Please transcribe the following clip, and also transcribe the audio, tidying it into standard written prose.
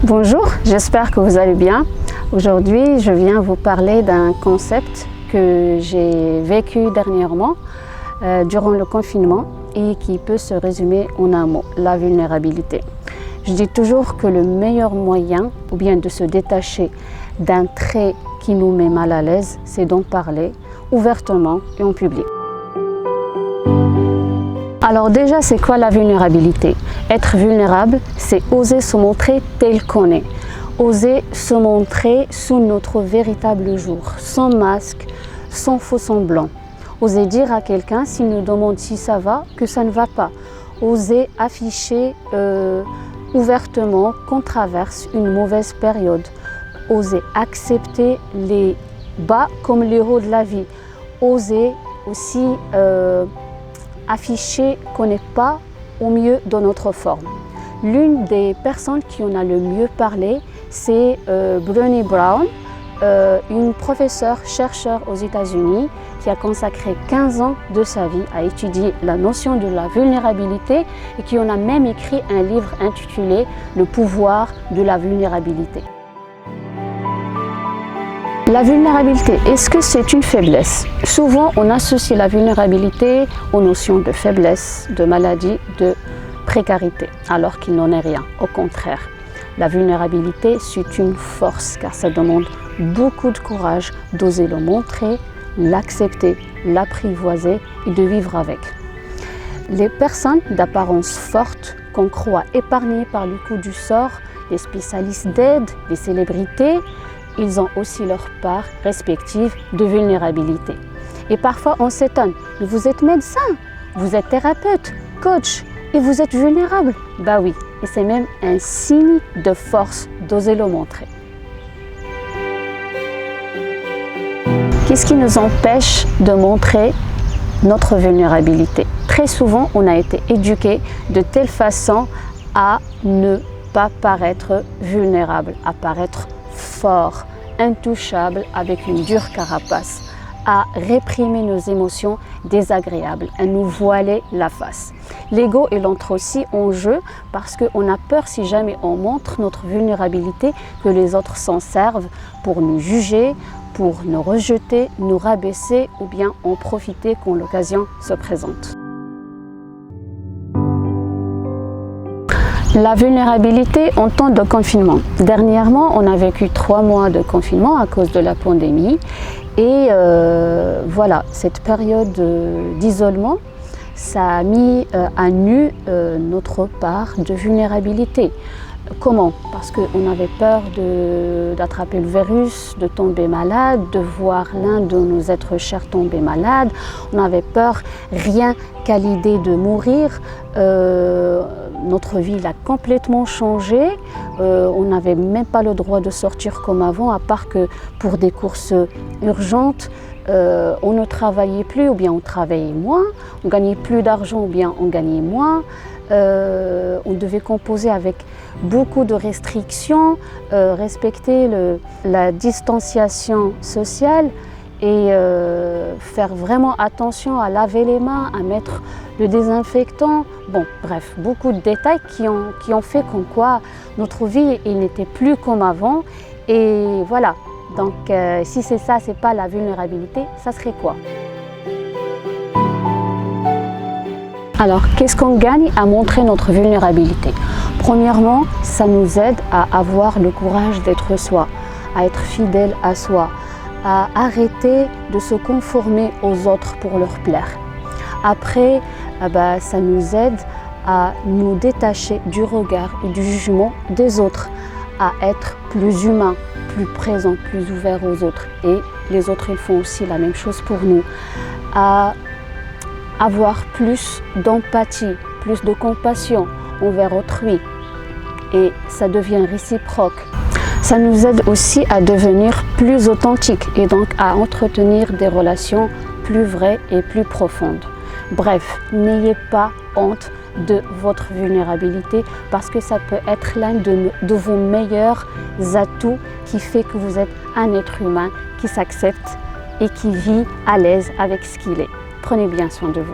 Bonjour, j'espère que vous allez bien. Aujourd'hui, je viens vous parler d'un concept que j'ai vécu dernièrement durant le confinement et qui peut se résumer en un mot, la vulnérabilité. Je dis toujours que le meilleur moyen ou bien de se détacher d'un trait qui nous met mal à l'aise, c'est d'en parler ouvertement et en public. Alors déjà, c'est quoi la vulnérabilité? Être vulnérable, c'est oser se montrer tel qu'on est. Oser se montrer sous notre véritable jour, sans masque, sans faux semblant. Oser dire à quelqu'un s'il nous demande si ça va, que ça ne va pas. Oser afficher ouvertement qu'on traverse une mauvaise période. Oser accepter les bas comme les hauts de la vie. Oser aussi afficher qu'on n'est pas au mieux dans notre forme. L'une des personnes qui en a le mieux parlé, c'est Brené Brown, une professeure chercheure aux États-Unis qui a consacré 15 ans de sa vie à étudier la notion de la vulnérabilité et qui en a même écrit un livre intitulé « Le pouvoir de la vulnérabilité ». La vulnérabilité, est-ce que c'est une faiblesse? Souvent, on associe la vulnérabilité aux notions de faiblesse, de maladie, de précarité, alors qu'il n'en est rien. Au contraire, la vulnérabilité, c'est une force, car ça demande beaucoup de courage d'oser le montrer, l'accepter, l'apprivoiser et de vivre avec. Les personnes d'apparence forte qu'on croit épargnées par le coup du sort, les spécialistes d'aide, les célébrités, ils ont aussi leur part respective de vulnérabilité. Et parfois, on s'étonne. Mais vous êtes médecin, vous êtes thérapeute, coach, et vous êtes vulnérable. Bah oui, et c'est même un signe de force d'oser le montrer. Qu'est-ce qui nous empêche de montrer notre vulnérabilité? Très souvent, on a été éduqué de telle façon à ne pas paraître vulnérable, à paraître fort, intouchable avec une dure carapace, à réprimer nos émotions désagréables, à nous voiler la face. L'ego, il entre aussi en jeu parce qu'on a peur, si jamais on montre notre vulnérabilité, que les autres s'en servent pour nous juger, pour nous rejeter, nous rabaisser ou bien en profiter quand l'occasion se présente. La vulnérabilité en temps de confinement. Dernièrement, on a vécu 3 mois de confinement à cause de la pandémie. Et voilà, cette période d'isolement, ça a mis à nu notre part de vulnérabilité. Comment? Parce qu'on avait peur d'attraper le virus, de tomber malade, de voir l'un de nos êtres chers tomber malade. On avait peur rien qu'à l'idée de mourir. Notre vie a complètement changé. On n'avait même pas le droit de sortir comme avant, à part que pour des courses urgentes. On ne travaillait plus ou bien on travaillait moins. On gagnait plus d'argent ou bien on gagnait moins. On devait composer avec beaucoup de restrictions, respecter la distanciation sociale et faire vraiment attention à laver les mains, à mettre le désinfectant. Bon, bref, beaucoup de détails qui ont fait comme quoi notre vie n'était plus comme avant. Et voilà, donc si c'est ça, c'est pas la vulnérabilité, ça serait quoi? Alors, qu'est-ce qu'on gagne à montrer notre vulnérabilité? Premièrement, ça nous aide à avoir le courage d'être soi, à être fidèle à soi, à arrêter de se conformer aux autres pour leur plaire. Après, ça nous aide à nous détacher du regard et du jugement des autres, à être plus humain, plus présent, plus ouvert aux autres. Et les autres, ils font aussi la même chose pour nous. À avoir plus d'empathie, plus de compassion envers autrui. Et ça devient réciproque. Ça nous aide aussi à devenir plus authentique et donc à entretenir des relations plus vraies et plus profondes. Bref, n'ayez pas honte de votre vulnérabilité parce que ça peut être l'un de vos meilleurs atouts qui fait que vous êtes un être humain qui s'accepte et qui vit à l'aise avec ce qu'il est. Prenez bien soin de vous.